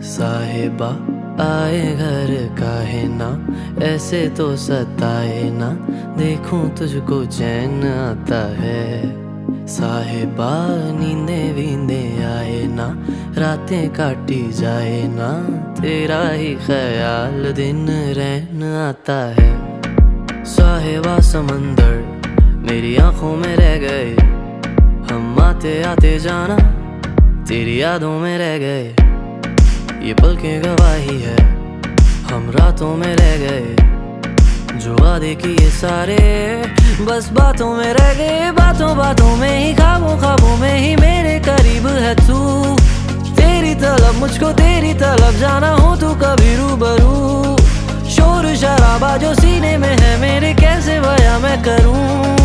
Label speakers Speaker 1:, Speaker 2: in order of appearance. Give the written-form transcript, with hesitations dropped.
Speaker 1: साहिबा आए घर काहे ना, ऐसे तो सताए ना, देखूं तुझको चैन आता है। साहिबा नींदे वींदे आए ना, रातें काटी जाए ना, तेरा ही ख्याल दिन रहन आता है। साहिबा समंदर मेरी आंखों में रह गए, हम आते आते जाना तेरी यादों में रह गए। ये पल की गवाही है, हम रातों में रह गए, जो वादे किए सारे बस बातों में रह गए। बातों बातों में ही, ख्वाबों ख्वाबों में ही मेरे करीब है तू। तेरी तलब मुझको तेरी तलब, जाना हो तू कभी रूबरू। शोर शराबा जो सीने में है मेरे, कैसे बयां मैं करूं।